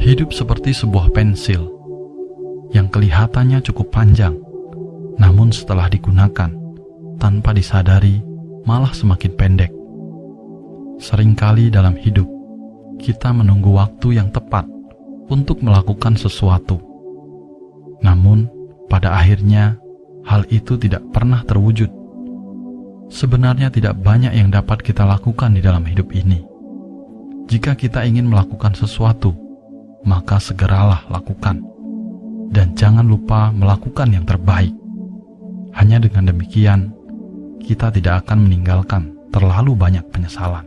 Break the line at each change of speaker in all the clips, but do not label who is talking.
Hidup seperti sebuah pensil yang kelihatannya cukup panjang, namun setelah digunakan, tanpa disadari malah semakin pendek. Seringkali dalam hidup, kita menunggu waktu yang tepat untuk melakukan sesuatu. Namun, pada akhirnya, hal itu tidak pernah terwujud. Sebenarnya tidak banyak yang dapat kita lakukan di dalam hidup ini. Jika kita ingin melakukan sesuatu, maka segeralah lakukan. Dan jangan lupa melakukan yang terbaik. Hanya dengan demikian, kita tidak akan meninggalkan terlalu banyak penyesalan.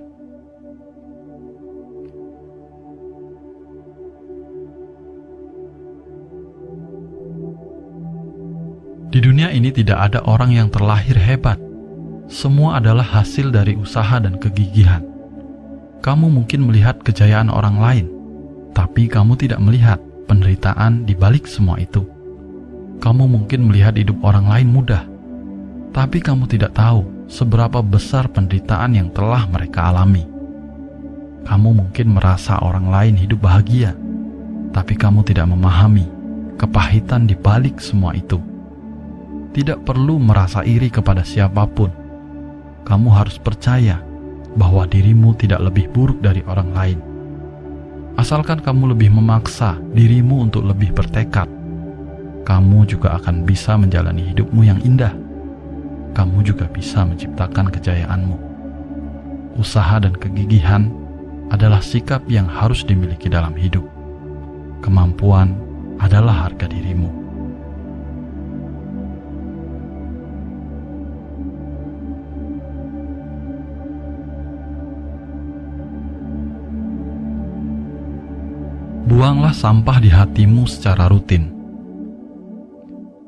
Di dunia ini tidak ada orang yang terlahir hebat. Semua adalah hasil dari usaha dan kegigihan. Kamu mungkin melihat kejayaan orang lain, tapi kamu tidak melihat penderitaan di balik semua itu. Kamu mungkin melihat hidup orang lain mudah, tapi kamu tidak tahu seberapa besar penderitaan yang telah mereka alami. Kamu mungkin merasa orang lain hidup bahagia, tapi kamu tidak memahami kepahitan di balik semua itu. Tidak perlu merasa iri kepada siapapun. Kamu harus percaya bahwa dirimu tidak lebih buruk dari orang lain. Asalkan kamu lebih memaksa dirimu untuk lebih bertekad, kamu juga akan bisa menjalani hidupmu yang indah. Kamu juga bisa menciptakan kejayaanmu. Usaha dan kegigihan adalah sikap yang harus dimiliki dalam hidup. Kemampuan adalah harga dirimu. Buanglah sampah di hatimu secara rutin.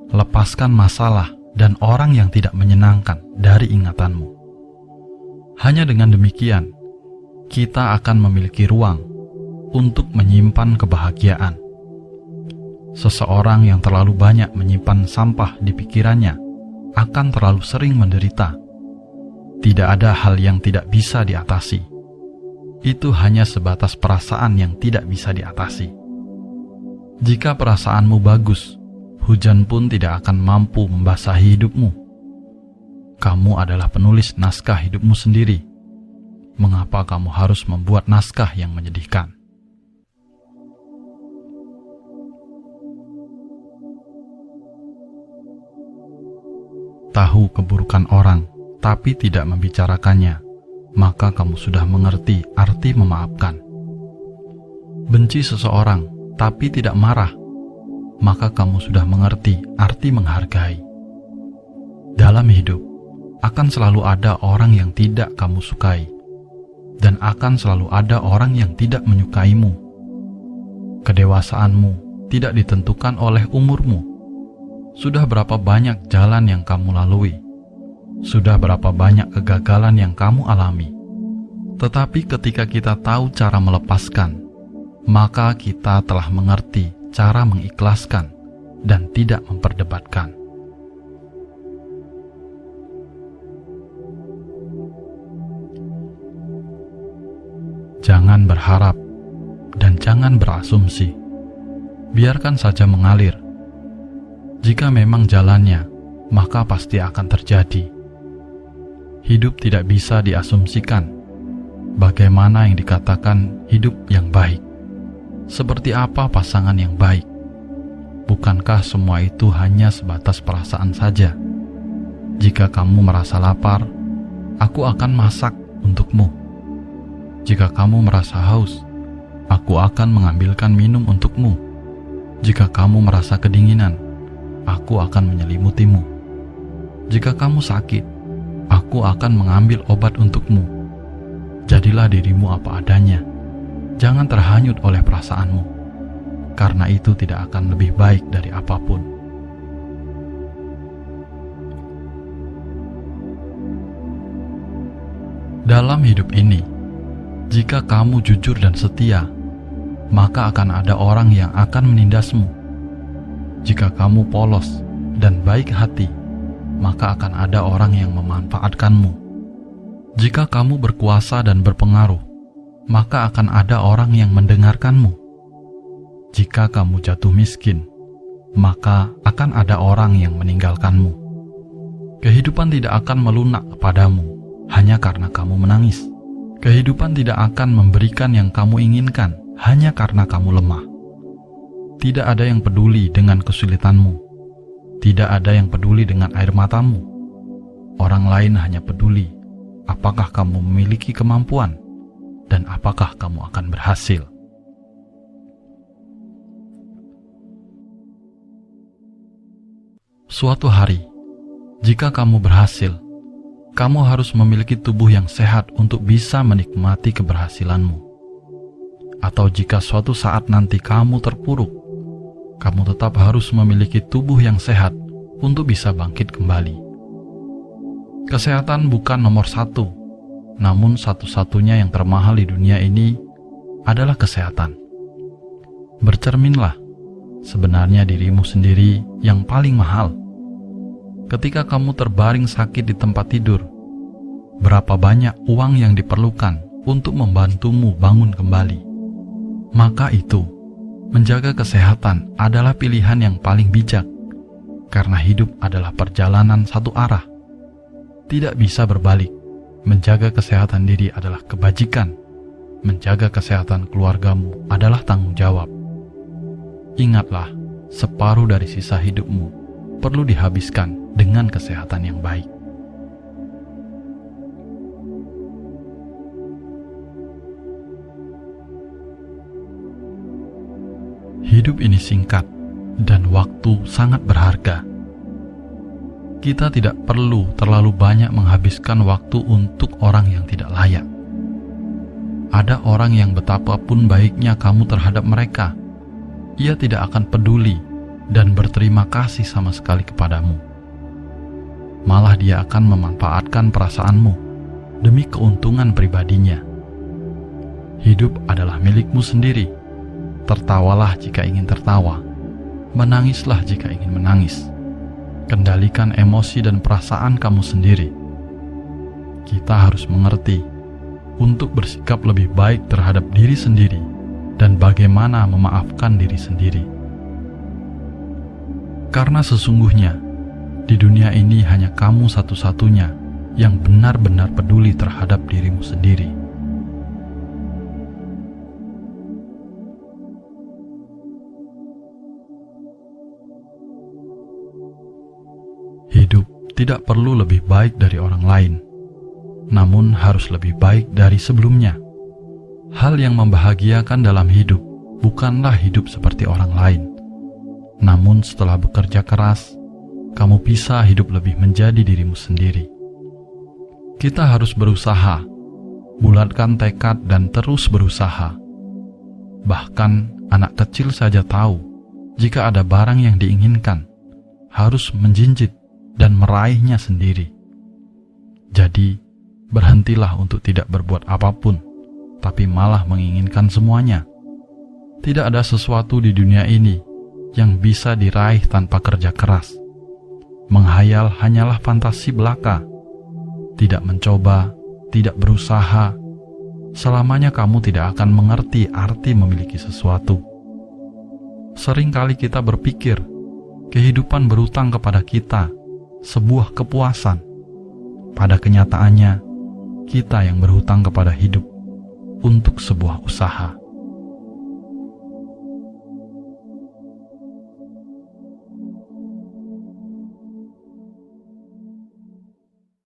Lepaskan masalah dan orang yang tidak menyenangkan dari ingatanmu. Hanya dengan demikian, kita akan memiliki ruang untuk menyimpan kebahagiaan. Seseorang yang terlalu banyak menyimpan sampah di pikirannya akan terlalu sering menderita. Tidak ada hal yang tidak bisa diatasi. Itu hanya sebatas perasaan yang tidak bisa diatasi. Jika perasaanmu bagus, hujan pun tidak akan mampu membasahi hidupmu. Kamu adalah penulis naskah hidupmu sendiri. Mengapa kamu harus membuat naskah yang menyedihkan? Tahu keburukan orang, tapi tidak membicarakannya, maka kamu sudah mengerti arti memaafkan. Benci seseorang, tapi tidak marah, maka kamu sudah mengerti arti menghargai. Dalam hidup, akan selalu ada orang yang tidak kamu sukai, dan akan selalu ada orang yang tidak menyukaimu. Kedewasaanmu tidak ditentukan oleh umurmu. Sudah berapa banyak jalan yang kamu lalui? Sudah berapa banyak kegagalan yang kamu alami? Tetapi ketika kita tahu cara melepaskan, maka kita telah mengerti cara mengikhlaskan dan tidak memperdebatkan. Jangan berharap dan jangan berasumsi. Biarkan saja mengalir. Jika memang jalannya, maka pasti akan terjadi. Hidup tidak bisa diasumsikan. Bagaimana yang dikatakan hidup yang baik? Seperti apa pasangan yang baik? Bukankah semua itu hanya sebatas perasaan saja? Jika kamu merasa lapar, aku akan masak untukmu. Jika kamu merasa haus, aku akan mengambilkan minum untukmu. Jika kamu merasa kedinginan, aku akan menyelimutimu. Jika kamu sakit, aku akan mengambil obat untukmu. Jadilah dirimu apa adanya. Jangan terhanyut oleh perasaanmu, karena itu tidak akan lebih baik dari apapun. Dalam hidup ini, jika kamu jujur dan setia, maka akan ada orang yang akan menindasmu. Jika kamu polos dan baik hati, maka akan ada orang yang memanfaatkanmu. Jika kamu berkuasa dan berpengaruh, maka akan ada orang yang mendengarkanmu. jika kamu jatuh miskin, maka akan ada orang yang meninggalkanmu. Kehidupan tidak akan melunak kepadamu hanya karena kamu menangis. Kehidupan tidak akan memberikan yang kamu inginkan hanya karena kamu lemah. Tidak ada yang peduli dengan kesulitanmu. Tidak ada yang peduli dengan air matamu. Orang lain hanya peduli apakah kamu memiliki kemampuan dan apakah kamu akan berhasil. Suatu hari, jika kamu berhasil, kamu harus memiliki tubuh yang sehat untuk bisa menikmati keberhasilanmu. Atau jika suatu saat nanti kamu terpuruk, kamu tetap harus memiliki tubuh yang sehat untuk bisa bangkit kembali. Kesehatan bukan nomor satu, namun satu-satunya yang termahal di dunia ini adalah kesehatan. Bercerminlah, sebenarnya dirimu sendiri yang paling mahal. Ketika kamu terbaring sakit di tempat tidur, berapa banyak uang yang diperlukan untuk membantumu bangun kembali? Maka itu, menjaga kesehatan adalah pilihan yang paling bijak, karena hidup adalah perjalanan satu arah. Tidak bisa berbalik. Menjaga kesehatan diri adalah kebajikan. Menjaga kesehatan keluargamu adalah tanggung jawab. Ingatlah, separuh dari sisa hidupmu perlu dihabiskan dengan kesehatan yang baik. Hidup ini singkat dan waktu sangat berharga. Kita tidak perlu terlalu banyak menghabiskan waktu untuk orang yang tidak layak. Ada orang yang betapapun baiknya kamu terhadap mereka, ia tidak akan peduli dan berterima kasih sama sekali kepadamu. Malah dia akan memanfaatkan perasaanmu demi keuntungan pribadinya. Hidup adalah milikmu sendiri. Tertawalah jika ingin tertawa, menangislah jika ingin menangis. Kendalikan emosi dan perasaan kamu sendiri. Kita harus mengerti untuk bersikap lebih baik terhadap diri sendiri dan bagaimana memaafkan diri sendiri. Karena sesungguhnya, di dunia ini hanya kamu satu-satunya yang benar-benar peduli terhadap dirimu sendiri. Hidup tidak perlu lebih baik dari orang lain, namun harus lebih baik dari sebelumnya. Hal yang membahagiakan dalam hidup bukanlah hidup seperti orang lain, namun setelah bekerja keras, kamu bisa hidup lebih menjadi dirimu sendiri. Kita harus berusaha, bulatkan tekad dan terus berusaha. Bahkan anak kecil saja tahu, jika ada barang yang diinginkan, harus menjinjit dan meraihnya sendiri. Jadi, berhentilah untuk tidak berbuat apapun, tapi malah menginginkan semuanya. Tidak ada sesuatu di dunia ini yang bisa diraih tanpa kerja keras. Menghayal hanyalah fantasi belaka. Tidak mencoba, tidak berusaha, selamanya kamu tidak akan mengerti arti memiliki sesuatu. Seringkali kita berpikir, kehidupan berutang kepada kita sebuah kepuasan. Pada kenyataannya, kita yang berhutang kepada hidup untuk sebuah usaha.